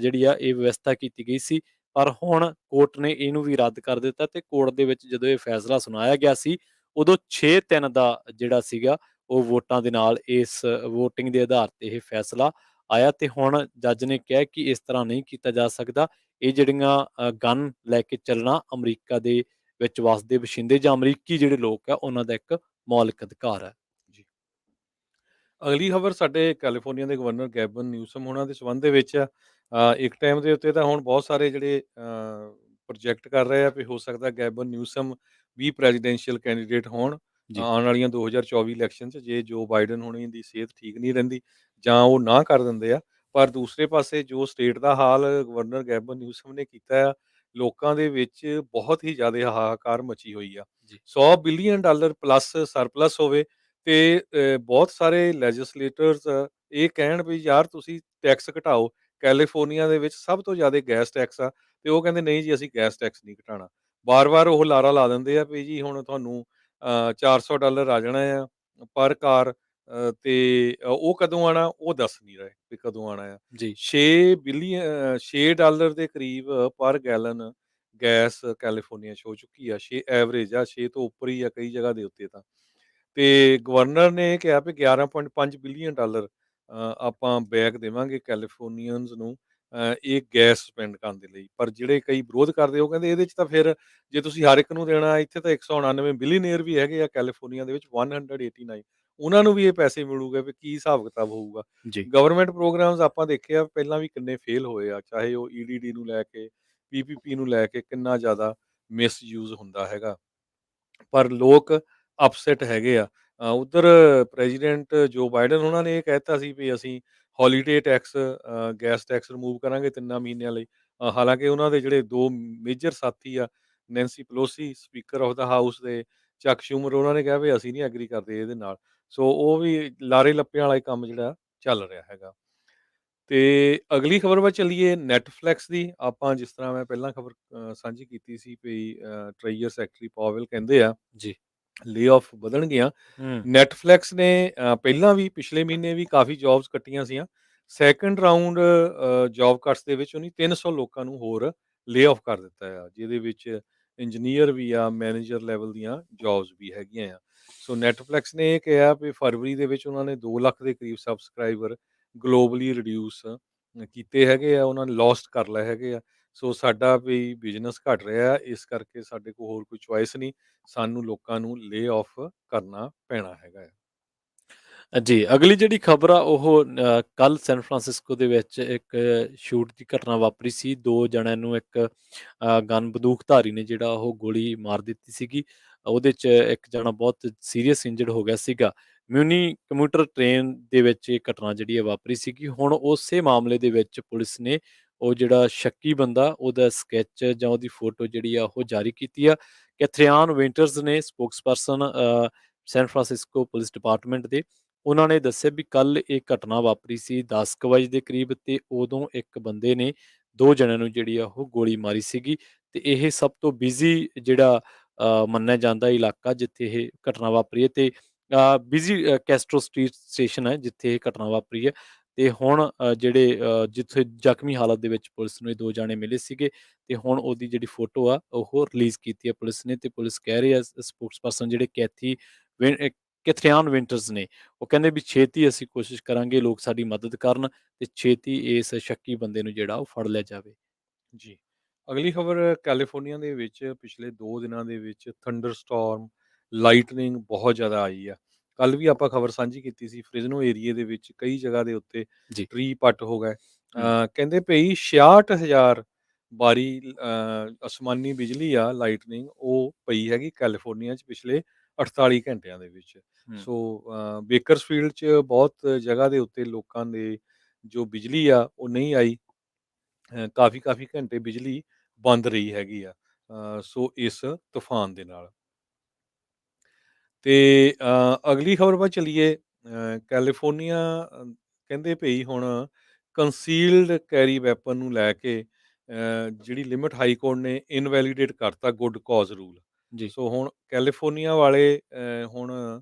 ਜਿਹੜੀ ਆ ਇਹ ਵਿਵਸਥਾ ਕੀਤੀ ਗਈ ਸੀ। ਪਰ ਹੁਣ ਕੋਰਟ ਨੇ ਇਹਨੂੰ ਵੀ ਰੱਦ ਕਰ ਦਿੱਤਾ, ਤੇ ਕੋਰਟ ਦੇ ਵਿੱਚ ਜਦੋਂ ਇਹ ਫੈਸਲਾ ਸੁਣਾਇਆ ਗਿਆ ਸੀ, ਉਦੋਂ 6-3 ਦਾ ਜਿਹੜਾ ਸੀਗਾ ਉਹ ਵੋਟਾਂ ਦੇ ਨਾਲ ਇਸ ਵੋਟਿੰਗ ਦੇ ਆਧਾਰ ਤੇ ਇਹ ਫੈਸਲਾ ਆਇਆ, ਤੇ ਹੁਣ ਜੱਜ ਨੇ ਕਿਹਾ ਕਿ ਇਸ ਤਰ੍ਹਾਂ ਨਹੀਂ ਕੀਤਾ ਜਾ ਸਕਦਾ। ਇਹ ਜਿਹੜੀਆਂ ਗਨ ਲੈ ਕੇ ਚੱਲਣਾ ਅਮਰੀਕਾ ਦੇ ਵਿੱਚ ਵਸਦੇ ਵਸਿੰਦੇ ਜਾਂ ਅਮਰੀਕੀ ਜਿਹੜੇ ਲੋਕ ਆ ਉਹਨਾਂ ਦਾ ਇੱਕ ਮੌਲਿਕ ਅਧਿਕਾਰ ਹੈ। ਜੀ। ਅਗਲੀ ਖਬਰ ਸਾਡੇ ਕੈਲੀਫੋਰਨੀਆ ਦੇ ਗਵਰਨਰ ਗੈਬਨ ਨਿਊਸਮ ਹੋਣਾ ਦੇ ਸੰਬੰਧ ਦੇ ਵਿੱਚ ਆ। ਇੱਕ ਟਾਈਮ ਦੇ ਉੱਤੇ ਤਾਂ ਹੁਣ ਬਹੁਤ ਸਾਰੇ ਜਿਹੜੇ ਪ੍ਰੋਜੈਕਟ ਕਰ ਰਹੇ ਆ ਵੀ ਹੋ ਸਕਦਾ ਗੈਬਨ ਨਿਊਸਮ ਵੀ ਪ੍ਰੈਜ਼ੀਡੈਂਸ਼ੀਅਲ ਕੈਂਡੀਡੇਟ ਹੋਣ ਜੀ, ਆਉਣ ਵਾਲੀਆਂ 2024 ਇਲੈਕਸ਼ਨ 'ਚ, ਜੇ ਜੋ ਬਾਈਡਨ ਹੋਣੀ ਦੀ ਸਿਹਤ ਠੀਕ ਨਹੀਂ ਰਹਿੰਦੀ ਜਾਂ ਉਹ ਨਾ ਕਰ ਦਿੰਦੇ ਆ। ਪਰ ਦੂਸਰੇ ਪਾਸੇ ਜੋ ਸਟੇਟ ਦਾ ਹਾਲ ਗਵਰਨਰ ਗੈਬਨ ਨਿਊਸਮ ਨੇ ਕੀਤਾ ਆ, ਲੋਕਾਂ ਦੇ ਵਿੱਚ ਬਹੁਤ ਹੀ ਜ਼ਿਆਦਾ ਹਾਹਾਕਾਰ ਮਚੀ ਹੋਈ ਆ। ਜੀ, $100 ਬਿਲੀਅਨ ਪਲੱਸ ਸਰਪਲਸ ਹੋਵੇ ਤੇ ਬਹੁਤ ਸਾਰੇ ਲੈਜਿਸਲੇਟਰਸ ਇਹ ਕਹਿਣ ਵੀ ਯਾਰ ਤੁਸੀਂ ਟੈਕਸ ਘਟਾਓ। ਕੈਲੀਫੋਰਨੀਆ ਦੇ ਵਿੱਚ ਸਭ ਤੋਂ ਜ਼ਿਆਦਾ ਗੈਸ ਟੈਕਸ ਆ, ਤੇ ਉਹ ਕਹਿੰਦੇ ਨਹੀਂ ਜੀ ਅਸੀਂ ਗੈਸ ਟੈਕਸ ਨਹੀਂ ਘਟਾਉਣਾ। ਵਾਰ-ਵਾਰ ਉਹ ਲਾਰਾ ਲਾ ਦਿੰਦੇ ਆ ਵੀ ਜੀ ਹੁਣ ਤੁਹਾਨੂੰ $400 ਆ ਜਾਣਾ ਆ ਪਰ ਕਾਰ, ਤੇ ਉਹ ਕਦੋਂ ਆਉਣਾ ਉਹ ਦੱਸ ਨਹੀਂ ਰਹੇ ਵੀ ਕਦੋਂ ਆਉਣਾ ਆ। ਜੀ, 6 ਦੇ ਕਰੀਬ ਪਰ ਗੈਲਨ ਗੈਸ ਕੈਲੀਫੋਰਨੀਆ 'ਚ ਹੋ ਚੁੱਕੀ ਆ। 6 ਐਵਰੇਜ ਆ, 6 ਤੋਂ ਉੱਪਰ ਹੀ ਆ ਕਈ ਜਗ੍ਹਾ ਦੇ ਉੱਤੇ ਤਾਂ। ਤੇ ਗਵਰਨਰ ਨੇ ਕਿਹਾ ਵੀ $11.5 ਬਿਲੀਅਨ ਆਪਾਂ ਬੈਕ ਦੇਵਾਂਗੇ ਕੈਲੀਫੋਰਨੀਅਨਸ ਨੂੰ ਇਹ ਗੈਸ ਸਪੈਂਡ ਕਰਨ ਦੇ ਲਈ। ਪਰ ਜਿਹੜੇ ਕਈ ਵਿਰੋਧ ਕਰਦੇ ਉਹ ਕਹਿੰਦੇ ਇਹਦੇ 'ਚ ਤਾਂ ਫਿਰ ਜੇ ਤੁਸੀਂ ਹਰ ਇੱਕ ਨੂੰ ਦੇਣਾ, ਇੱਥੇ ਤਾਂ 199 ਬਿਲੀਅਨੀਅਰ ਵੀ ਹੈਗੇ ਆ ਕੈਲੀਫੋਰਨੀਆ ਦੇ ਵਿੱਚ 189, ਉਹਨਾਂ ਨੂੰ ਵੀ ਇਹ ਪੈਸੇ ਮਿਲੂਗੇ ਵੀ ਕੀ ਹਿਸਾਬ ਕਿਤਾਬ ਹੋਊਗਾ। ਜੀ, ਗਵਰਨਮੈਂਟ ਪ੍ਰੋਗਰਾਮਸ ਆਪਾਂ ਦੇਖਿਆ ਪਹਿਲਾਂ ਵੀ ਕਿੰਨੇ ਫੇਲ ਹੋਏ ਆ, ਚਾਹੇ ਉਹ ਈਡੀਡੀ ਨੂੰ ਲੈ ਕੇ, ਪੀਪੀਪੀ ਨੂੰ ਲੈ ਕੇ ਕਿੰਨਾ ਜ਼ਿਆਦਾ ਮਿਸਯੂਜ਼ ਹੁੰਦਾ ਹੈਗਾ। ਪਰ ਲੋਕ ਅਪਸੈਟ ਹੈਗੇ ਆ। ਉੱਧਰ ਪ੍ਰੈਜ਼ੀਡੈਂਟ ਜੋ ਬਾਈਡਨ ਉਹਨਾਂ ਨੇ ਇਹ ਕਹਿ ਦਿੱਤਾ ਸੀ ਵੀ ਅਸੀਂ holiday tax gas tax remove ਕਰਾਂਗੇ 3 ਮਹੀਨਿਆਂ ਲਈ। ਹਾਲਾਂਕਿ ਉਹਨਾਂ ਦੇ ਜਿਹੜੇ 2 ਮੇਜਰ ਸਾਥੀ ਆ, Nancy Pelosi speaker of the house ਦੇ ਚੱਕ ਸ਼ੂਮਰ, ਉਹਨਾਂ ਨੇ ਕਿਹਾ ਵੀ ਅਸੀਂ ਨਹੀਂ ਐਗਰੀ ਕਰਦੇ ਇਹਦੇ ਨਾਲ। ਸੋ ਉਹ ਵੀ ਲਾਰੇ ਲੱਪਿਆਂ ਵਾਲਾ ਹੀ ਕੰਮ ਜਿਹੜਾ ਚੱਲ ਰਿਹਾ ਹੈਗਾ। ਤੇ ਅਗਲੀ ਖਬਰ ਵੱਲ ਚੱਲੀਏ ਨੈਟਫਲਿਕਸ ਦੀ। ਆਪਾਂ ਜਿਸ ਤਰ੍ਹਾਂ ਮੈਂ ਪਹਿਲਾਂ ਖਬਰ ਸਾਂਝੀ ਕੀਤੀ ਸੀ ਵੀ ਟਰੇਜਰ ਸੈਕਟਰੀ ਪਾਵਲ ਕਹਿੰਦੇ ਆ ਜੀ, ਲੇ-ਆਫ ਵਧਣਗੀਆਂ। ਹੂੰ, ਨੈਟਫਲਿਕਸ ਨੇ ਪਹਿਲਾਂ ਵੀ ਪਿਛਲੇ ਮਹੀਨੇ ਵੀ ਕਾਫੀ ਜੌਬਸ ਕੱਟੀਆਂ ਸੀਆਂ। ਸੈਕੰਡ ਰਾਊਂਡ ਜੌਬ ਕੱਟਸ ਦੇ ਵਿੱਚ ਉਹਨੇ 300 ਲੋਕਾਂ ਨੂੰ ਹੋਰ ਲੇ-ਆਫ ਕਰ ਦਿੱਤਾ ਆ, ਜਿਹਦੇ ਵਿੱਚ ਇੰਜੀਨੀਅਰ ਵੀ ਆ, ਮੈਨੇਜਰ ਲੈਵਲ ਦੀਆਂ ਜੌਬਸ ਵੀ ਹੈਗੀਆਂ ਆ। ਸੋ ਨੈਟਫਲਿਕਸ ਨੇ ਇਹ ਕਿਹਾ ਵੀ ਫਰਵਰੀ ਦੇ ਵਿੱਚ ਉਹਨਾਂ ਨੇ 2 ਲੱਖ ਦੇ ਕਰੀਬ ਸਬਸਕ੍ਰਾਈਬਰ ਗਲੋਬਲੀ ਰਿਡਿਊਸ ਕੀਤੇ ਹੈਗੇ ਆ, ਉਹਨਾਂ ਨੇ ਲੋਸਟ ਕਰ ਲਏ ਹੈਗੇ ਆ। ਸੋ ਸਾਡਾ ਵੀ ਬਿਜ਼ਨਸ ਘਟ ਰਿਹਾ ਹੈ, ਇਸ ਕਰਕੇ ਸਾਡੇ ਕੋਲ ਹੋਰ ਕੋਈ ਚੁਆਇਸ ਨਹੀਂ, ਸਾਨੂੰ ਲੋਕਾਂ ਨੂੰ ਲੇ ਆਫ ਕਰਨਾ ਪੈਣਾ ਹੈਗਾ ਆ। ਜੀ, ਅਗਲੀ ਜਿਹੜੀ ਖਬਰ ਆ ਉਹ ਕੱਲ੍ਹ ਸੈਨ ਫਰਾਂਸਿਸਕੋ ਦੇ ਵਿੱਚ ਇੱਕ ਸ਼ੂਟ ਦੀ ਘਟਨਾ ਵਾਪਰੀ ਸੀ। 2 ਜਣਿਆਂ ਨੂੰ ਇੱਕ ਗਨ ਬੰਦੂਕਧਾਰੀ ਨੇ ਜਿਹੜਾ ਉਹ ਗੋਲੀ ਮਾਰ ਦਿੱਤੀ ਸੀਗੀ। ਉਹਦੇ 'ਚ ਇੱਕ ਜਣਾ ਬਹੁਤ ਸੀਰੀਅਸ ਇੰਜਰਡ ਹੋ ਗਿਆ ਸੀਗਾ। ਮਿਊਨੀ ਕਮਿਊਟਰ ਟ੍ਰੇਨ ਦੇ ਵਿੱਚ ਇਹ ਘਟਨਾ ਜਿਹੜੀ ਹੈ ਵਾਪਰੀ ਸੀਗੀ। ਹੁਣ ਉਸੇ ਮਾਮਲੇ ਦੇ ਵਿੱਚ ਪੁਲਿਸ ਨੇ ਉਹ ਜਿਹੜਾ ਸ਼ੱਕੀ ਬੰਦਾ ਉਹਦਾ ਸਕੈਚ ਜਾਂ ਉਹਦੀ ਫੋਟੋ ਜਿਹੜੀ ਆ ਉਹ ਜਾਰੀ ਕੀਤੀ ਆ। ਕੈਥਰੀਨ ਵਿੰਟਰਸ ਨੇ spokesperson San Francisco police department ਦੇ, ਉਹਨਾਂ ਨੇ ਦੱਸਿਆ ਵੀ ਕੱਲ੍ਹ ਇਹ ਘਟਨਾ ਵਾਪਰੀ ਸੀ 10 ਕੁ ਵਜੇ ਦੇ ਕਰੀਬ, ਤੇ ਉਦੋਂ ਇੱਕ ਬੰਦੇ ਨੇ 2 ਜਣਿਆਂ ਨੂੰ ਜਿਹੜੀ ਆ ਉਹ ਗੋਲੀ ਮਾਰੀ ਸੀਗੀ, ਤੇ ਇਹ ਸਭ ਤੋਂ ਬਿਜ਼ੀ ਜਿਹੜਾ ਮੰਨਿਆ ਜਾਂਦਾ ਇਲਾਕਾ ਜਿੱਥੇ ਇਹ ਘਟਨਾ ਵਾਪਰੀ ਹੈ, ਤੇ ਬਿਜ਼ੀ ਕੈਸਟਰੋ ਸਟਰੀਟ ਸਟੇਸ਼ਨ ਹੈ ਜਿੱਥੇ ਇਹ ਘਟਨਾ ਵਾਪਰੀ ਹੈ। ਤੇ ਹੁਣ ਜਿਹੜੇ ਜਿੱਥੇ ਜ਼ਖਮੀ ਹਾਲਤ ਦੇ ਵਿੱਚ ਪੁਲਿਸ ਨੂੰ ਇਹ 2 ਜਾਣੇ ਮਿਲੇ ਸੀਗੇ, ਤੇ ਹੁਣ ਉਹਦੀ ਜਿਹੜੀ ਫੋਟੋ ਆ ਉਹ ਰਿਲੀਜ਼ ਕੀਤੀ ਹੈ ਪੁਲਿਸ ਨੇ, ਤੇ ਪੁਲਿਸ ਕਹਿ ਰਹੀ ਹੈ ਸਪੋਕਸਪਰਸਨ ਜਿਹੜੇ ਕੈਥਰੀਨ ਵਿੰਟਰਸ ਨੇ, ਉਹ ਕਹਿੰਦੇ ਵੀ ਛੇਤੀ ਅਸੀਂ ਕੋਸ਼ਿਸ਼ ਕਰਾਂਗੇ ਲੋਕ ਸਾਡੀ ਮਦਦ ਕਰਨ ਤੇ ਛੇਤੀ ਇਸ ਸ਼ੱਕੀ ਬੰਦੇ ਨੂੰ ਜਿਹੜਾ ਉਹ ਫੜ ਲਿਆ ਜਾਵੇ। ਜੀ। ਅਗਲੀ ਖਬਰ ਕੈਲੀਫੋਰਨੀਆ ਦੇ ਵਿੱਚ ਪਿਛਲੇ 2 ਦਿਨਾਂ ਦੇ ਵਿੱਚ ਥੰਡਰ ਸਟੋਰਮ, ਲਾਈਟਨਿੰਗ ਬਹੁਤ ਜ਼ਿਆਦਾ ਆਈ ਆ। ਕੱਲ੍ਹ ਵੀ ਆਪਾਂ ਖਬਰ ਸਾਂਝੀ ਕੀਤੀ ਸੀ ਫ੍ਰਿਜ਼ਨੋ ਏਰੀਏ ਦੇ ਵਿੱਚ ਕਈ ਜਗ੍ਹਾ ਦੇ ਉੱਤੇ ਜੀ, ਟਰੀ ਪੱਟ ਹੋ ਗਏ। ਹੂੰ, ਕਹਿੰਦੇ ਭਈ 66,000 ਬਾਰੀ ਅਸਮਾਨੀ ਬਿਜਲੀ ਆ ਲਾਈਟਨਿੰਗ ਉਹ ਪਈ ਹੈਗੀ ਕੈਲੀਫੋਰਨੀਆ 'ਚ ਪਿਛਲੇ 48 ਘੰਟਿਆਂ ਦੇ ਵਿੱਚ। ਹੂੰ, ਸੋ ਬੇਕਰਸਫੀਲਡ 'ਚ ਬਹੁਤ ਜਗ੍ਹਾ ਦੇ ਉੱਤੇ ਲੋਕਾਂ ਦੇ ਜੋ ਬਿਜਲੀ ਆ ਉਹ ਨਹੀਂ ਆਈ। ਕਾਫੀ-ਕਾਫੀ ਘੰਟੇ ਬਿਜਲੀ ਬੰਦ ਰਹੀ ਹੈਗੀ ਆ ਸੋ ਇਸ ਤੂਫਾਨ ਦੇ ਨਾਲ। ਤੇ ਅਗਲੀ ਖਬਰ ਵੱਲ ਚੱਲੀਏ। ਕੈਲੀਫੋਰਨੀਆ ਕਹਿੰਦੇ ਭਈ ਹੁਣ ਕੰਸੀਲਡ ਕੈਰੀ ਵੈਪਨ ਨੂੰ ਲੈ ਕੇ ਜਿਹੜੀ ਲਿਮਿਟ ਹਾਈ ਕੋਰਟ ਨੇ ਇਨਵੈਲੀਡੇਟ ਕਰਤਾ ਗੁੱਡ ਕਾਜ਼ ਰੂਲ। ਜੀ, ਸੋ ਹੁਣ ਕੈਲੀਫੋਰਨੀਆ ਵਾਲੇ ਹੁਣ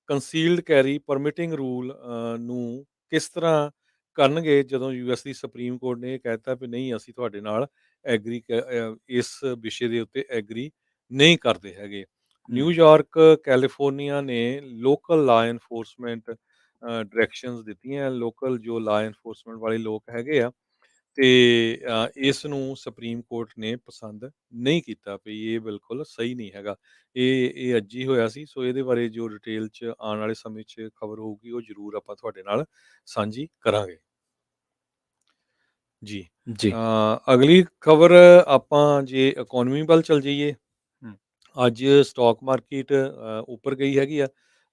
ਕੰਸੀਲਡ ਕੈਰੀ ਪਰਮਿਟਿੰਗ ਰੂਲ ਨੂੰ ਕਿਸ ਤਰ੍ਹਾਂ ਕਰਨਗੇ, ਜਦੋਂ ਯੂਐਸ ਦੀ ਸੁਪਰੀਮ ਕੋਰਟ ਨੇ ਇਹ ਕਹਿ ਦਿੱਤਾ ਵੀ ਨਹੀਂ, ਅਸੀਂ ਤੁਹਾਡੇ ਨਾਲ ਇਸ ਵਿਸ਼ੇ ਦੇ ਉੱਤੇ ਐਗਰੀ ਨਹੀਂ ਕਰਦੇ ਹੈਗੇ। ਹੂੰ, ਨਿਊਯਾਰਕ, ਕੈਲੀਫੋਰਨੀਆ ਨੇ ਲੋਕਲ ਲਾ ਐਨਫੋਰਸਮੈਂਟ ਡਾਇਰੈਕਸ਼ਨਸ ਦਿੱਤੀਆਂ, ਲੋਕਲ ਜੋ ਲਾ ਐਨਫੋਰਸਮੈਂਟ ਵਾਲੇ ਲੋਕ ਹੈਗੇ ਆ, ਤੇ ਇਸ ਨੂੰ ਸੁਪਰੀਮ ਕੋਰਟ ਨੇ ਪਸੰਦ ਨਹੀਂ ਕੀਤਾ ਵੀ ਇਹ ਬਿਲਕੁਲ ਸਹੀ ਨਹੀਂ ਹੈਗਾ। ਇਹ ਅੱਜ ਹੀ ਹੋਇਆ ਸੀ, ਸੋ ਇਹਦੇ ਬਾਰੇ ਜੋ ਡਿਟੇਲ 'ਚ ਆਉਣ ਵਾਲੇ ਸਮੇਂ 'ਚ ਖਬਰ ਹੋਊਗੀ ਉਹ ਜ਼ਰੂਰ ਆਪਾਂ ਤੁਹਾਡੇ ਨਾਲ ਸਾਂਝੀ ਕਰਾਂਗੇ। ਜੀ। ਜੀ, ਅਗਲੀ ਖਬਰ ਆਪਾਂ ਜੇ ਇਕੋਨਮੀ ਵੱਲ ਚਲ ਜਾਈਏ, ਹੂੰ, ਅੱਜ ਸਟਾਕ ਮਾਰਕੀਟ ਉੱਪਰ ਗਈ ਹੈਗੀ ਆ।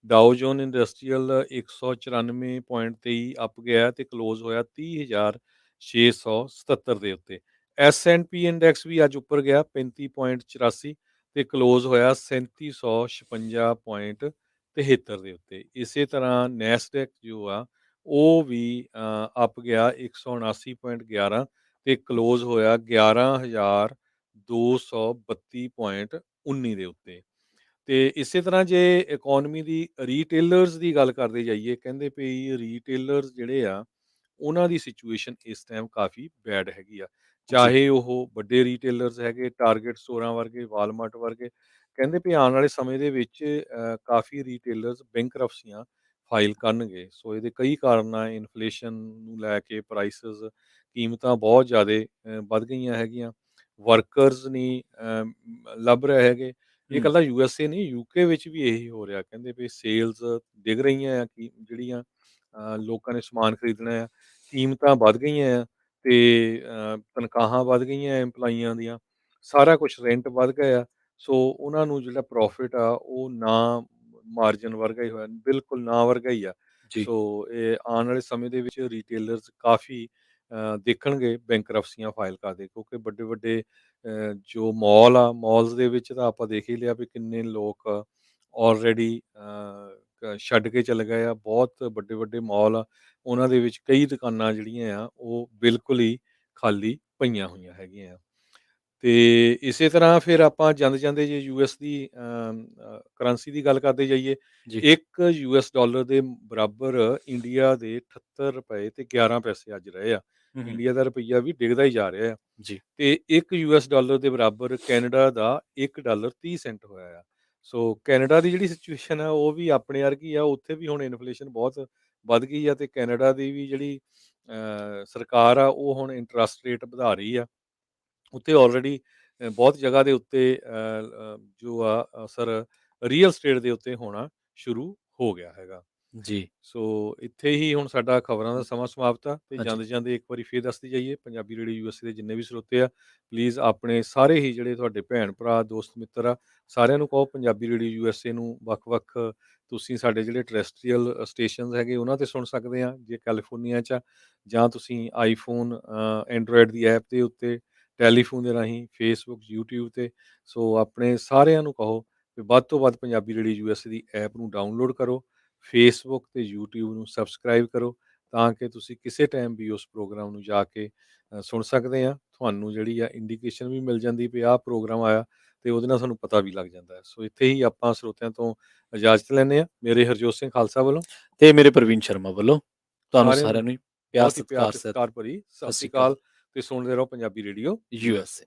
ਡਾਓ ਜੋਨ ਇੰਡਸਟਰੀਅਲ 194.23 ਅਪ ਗਿਆ ਤੇ ਕਲੋਜ਼ ਹੋਇਆ 30,677 ਦੇ ਉੱਤੇ। S&P ਇੰਡੈਕਸ ਵੀ ਅੱਜ ਉੱਪਰ ਗਿਆ 35.84 ਤੇ ਕਲੋਜ਼ ਹੋਇਆ 3756.73 ਦੇ ਉੱਤੇ। ਇਸੇ ਤਰ੍ਹਾਂ ਨੈਸਡੈਕ ਜੋ ਆ ਉਹ ਵੀ ਅਪ ਗਿਆ 179.11 ਤੇ ਕਲੋਜ਼ ਹੋਇਆ 11,232.19 ਦੇ ਉੱਤੇ। ਤੇ ਇਸੇ ਤਰ੍ਹਾਂ ਜੇ ਇਕੋਨਮੀ ਦੀ ਰੀਟੇਲਰਸ ਦੀ ਗੱਲ ਕਰਦੇ ਜਾਈਏ, ਕਹਿੰਦੇ ਵੀ ਰੀਟੇਲਰਸ ਜਿਹੜੇ ਆ ਉਹਨਾਂ ਦੀ ਸਿਚੁਏਸ਼ਨ ਇਸ ਟਾਈਮ ਕਾਫੀ ਬੈਡ ਹੈਗੀ ਆ। ਜੀ, ਚਾਹੇ ਉਹ ਵੱਡੇ ਰੀਟੇਲਰਸ ਹੈਗੇ, ਟਾਰਗੇਟ ਸਟੋਰਾਂ ਵਰਗੇ, ਵਾਲਮਾਰਟ ਵਰਗੇ, ਕਹਿੰਦੇ ਵੀ ਆਉਣ ਵਾਲੇ ਸਮੇਂ ਦੇ ਵਿੱਚ ਕਾਫੀ ਰੀਟੇਲਰਸ ਬੈਂਕਰਪਸੀਆਂ ਫਾਈਲ ਕਰਨਗੇ। ਸੋ ਇਹਦੇ ਕਈ ਕਾਰਨ ਆ, ਇਨਫਲੇਸ਼ਨ ਨੂੰ ਲੈ ਕੇ ਪ੍ਰਾਈਸਸ, ਕੀਮਤਾਂ ਬਹੁਤ ਜ਼ਿਆਦਾ ਵੱਧ ਗਈਆਂ ਹੈਗੀਆਂ, ਵਰਕਰਸ ਨਹੀਂ ਲੱਭ ਰਹੇ ਹੈਗੇ। ਇਹ ਹੂੰ, ਇਕੱਲਾ USA ਨਹੀਂ, UK ਵਿੱਚ ਵੀ ਇਹੀ ਹੋ ਰਿਹਾ। ਕਹਿੰਦੇ ਵੀ ਸੇਲਸ ਡਿੱਗ ਰਹੀਆਂ ਆ, ਕਿ ਜਿਹੜੀਆਂ ਲੋਕਾਂ ਨੇ ਸਮਾਨ ਖਰੀਦਣਾ ਆ, ਕੀਮਤਾਂ ਵੱਧ ਗਈਆਂ ਆ, ਤੇ ਤਨਖਾਹਾਂ ਵੱਧ ਗਈਆਂ ਐਮਪਲਾਈਆਂ ਦੀਆਂ, ਸਾਰਾ ਕੁਛ ਰੈਂਟ ਵੱਧ ਗਿਆ। ਸੋ ਉਹਨਾਂ ਨੂੰ ਜਿਹੜਾ ਪ੍ਰੋਫਿਟ ਆ ਉਹ ਨਾ ਮਾਰਜਨ ਵਰਗਾ ਹੀ ਹੋਇਆ, ਬਿਲਕੁਲ ਨਾ ਵਰਗਾ ਹੀ ਆ। ਜੀ, ਸੋ ਇਹ ਆਉਣ ਵਾਲੇ ਸਮੇਂ ਦੇ ਵਿੱਚ ਰੀਟੇਲਰਸ ਕਾਫੀ ਦੇਖਣਗੇ ਬੈਂਕਰਪਸੀਆਂ ਫਾਈਲ ਕਰਦੇ, ਕਿਉਂਕਿ ਵੱਡੇ ਵੱਡੇ ਜੋ ਮਾਲ ਆ, ਮਾਲਸ ਦੇ ਵਿੱਚ ਤਾਂ ਆਪਾਂ ਦੇਖ ਹੀ ਲਿਆ ਵੀ ਕਿੰਨੇ ਲੋਕ ਆਲਰੇਡੀ ਛੱਡ ਕੇ ਚਲੇ ਗਏ ਆ। ਬਹੁਤ ਵੱਡੇ ਵੱਡੇ ਮਾਲ ਆ, ਉਹਨਾਂ ਦੇ ਵਿੱਚ ਕਈ ਦੁਕਾਨਾਂ ਜਿਹੜੀਆਂ ਆ ਉਹ ਬਿਲਕੁਲ ਹੀ ਖਾਲੀ ਪਈਆਂ ਹੋਈਆਂ ਹੈਗੀਆਂ ਆ। ਤੇ ਇਸੇ ਤਰ੍ਹਾਂ ਫਿਰ ਆਪਾਂ ਜਾਂਦੇ ਜਾਂਦੇ ਜੇ ਯੂਐਸ ਦੀ ਕਰੰਸੀ ਦੀ ਗੱਲ ਕਰਦੇ ਜਾਈਏ, ਜੀ, 1 ਯੂਐਸ ਡਾਲਰ ਦੇ ਬਰਾਬਰ ਇੰਡੀਆ ਦੇ 78 ਰੁਪਏ ਤੇ 11 ਪੈਸੇ ਅੱਜ ਰਹੇ ਆ। ਹੂੰ, ਹੂੰ, ਇੰਡੀਆ ਦਾ ਰੁਪਈਆ ਵੀ ਡਿੱਗਦਾ ਹੀ ਜਾ ਰਿਹਾ ਆ। ਜੀ, ਤੇ 1 ਯੂਐਸ ਡਾਲਰ ਦੇ ਬਰਾਬਰ ਕੈਨੇਡਾ ਦਾ 1 ਡਾਲਰ 30 ਸੈਂਟ ਹੋਇਆ ਆ। ਸੋ ਕੈਨੇਡਾ ਦੀ ਜਿਹੜੀ ਸਿਚੁਏਸ਼ਨ ਆ ਉਹ ਵੀ ਆਪਣੇ ਵਰਗੀ ਆ, ਉੱਥੇ ਵੀ ਹੁਣ ਇਨਫਲੇਸ਼ਨ ਬਹੁਤ ਵੱਧ ਗਈ ਆ, ਤੇ ਕੈਨੇਡਾ ਦੀ ਵੀ ਜਿਹੜੀ ਸਰਕਾਰ ਆ ਉਹ ਹੁਣ ਇੰਟਰਸਟ ਰੇਟ ਵਧਾ ਰਹੀ ਆ। ਉੱਥੇ ਆਲਰੇਡੀ ਬਹੁਤ ਜਗ੍ਹਾ ਦੇ ਉੱਤੇ ਜੋ ਆ ਅਸਰ ਰੀਅਲ ਸਟੇਟ ਦੇ ਉੱਤੇ ਹੋਣਾ ਸ਼ੁਰੂ ਹੋ ਗਿਆ ਹੈਗਾ। ਜੀ, ਸੋ ਇੱਥੇ ਹੀ ਹੁਣ ਸਾਡਾ ਖਬਰਾਂ ਦਾ ਸਮਾਂ ਸਮਾਪਤ ਆ, ਤੇ ਹਾਂਜੀ, ਜਾਂਦੇ ਜਾਂਦੇ ਇੱਕ ਵਾਰੀ ਫੇਰ ਦੱਸਦੀ ਜਾਈਏ, ਪੰਜਾਬੀ ਰੇਡੀਓ ਯੂਐਸਏ ਦੇ ਜਿੰਨੇ ਵੀ ਸਰੋਤੇ ਆ, ਪਲੀਜ਼ ਆਪਣੇ ਸਾਰੇ ਹੀ ਜਿਹੜੇ ਤੁਹਾਡੇ ਭੈਣ ਭਰਾ, ਦੋਸਤ ਮਿੱਤਰ ਆ, ਸਾਰਿਆਂ ਨੂੰ ਕਹੋ ਪੰਜਾਬੀ ਰੇਡੀਓ ਯੂਐਸਏ ਨੂੰ ਵੱਖ-ਵੱਖ ਤੁਸੀਂ ਸਾਡੇ ਜਿਹੜੇ ਟੈਰੇਸਟਰੀਅਲ ਸਟੇਸ਼ਨਸ ਹੈਗੇ ਉਹਨਾਂ ਤੇ ਸੁਣ ਸਕਦੇ ਆ, ਜੇ ਕੈਲੀਫੋਰਨੀਆ 'ਚ ਆ, ਜਾਂ ਤੁਸੀਂ ਆਈਫੋਨ ਐਂਡਰੋਇਡ ਦੀ ਐਪ ਦੇ ਉੱਤੇ, ਟੈਲੀਫੋਨ ਦੇ ਰਾਹੀਂ, ਫੇਸਬੁੱਕ, YouTube ਤੇ। ਸੋ ਆਪਣੇ ਸਾਰਿਆਂ ਨੂੰ ਕਹੋ ਵੀ ਵੱਧ ਤੋਂ ਵੱਧ ਪੰਜਾਬੀ ਰੇਡੀਓ ਯੂਐਸਏ ਦੀ ਐਪ ਨੂੰ ਡਾਊਨਲੋਡ ਕਰੋ, ਫੇਸਬੁੱਕ ਤੇ YouTube ਨੂੰ ਸਬਸਕ੍ਰਾਈਬ ਕਰੋ, ਤਾਂ ਕਿ ਤੁਸੀਂ ਕਿਸੇ ਟਾਈਮ ਵੀ ਉਸ ਪ੍ਰੋਗਰਾਮ ਨੂੰ ਜਾ ਕੇ ਸੁਣ ਸਕਦੇ ਆ। ਤੁਹਾਨੂੰ ਜਿਹੜੀ ਆ ਇੰਡੀਕੇਸ਼ਨ ਵੀ ਮਿਲ ਜਾਂਦੀ ਵੀ ਆਹ ਪ੍ਰੋਗਰਾਮ ਆਇਆ, ਤੇ ਉਹਦੇ ਨਾਲ ਸਾਨੂੰ ਪਤਾ ਵੀ ਲੱਗ ਜਾਂਦਾ ਹੈ। ਸੋ ਇੱਥੇ ਹੀ ਆਪਾਂ ਸਰੋਤਿਆਂ ਤੋਂ ਇਜਾਜ਼ਤ ਲੈਂਦੇ ਆ, ਮੇਰੇ ਹਰਜੋਤ ਸਿੰਘ ਖਾਲਸਾ ਵੱਲੋਂ ਤੇ ਮੇਰੇ ਪ੍ਰਵੀਨ ਸ਼ਰਮਾ ਵੱਲੋਂ ਤੁਹਾਨੂੰ ਸਾਰਿਆਂ ਸਾਰਿਆਂ ਨੂੰ ਨੂੰ ਪਿਆਰ ਬਹੁਤ ਹੀ ਪਿਆਰ ਸਤਿਕਾਰ ਤੇ ਸਹਿਤ ਸਤਿਕਾਰ ਭਰੀ ਸਤਿ ਸਤਿ ਸ਼੍ਰੀ ਸ੍ਰੀ ਅਕਾਲ। ਅਕਾਲ, ਤੇ ਸੁਣਦੇ ਰਹੋ ਪੰਜਾਬੀ ਰੇਡੀਓ ਯੂਐਸਏ।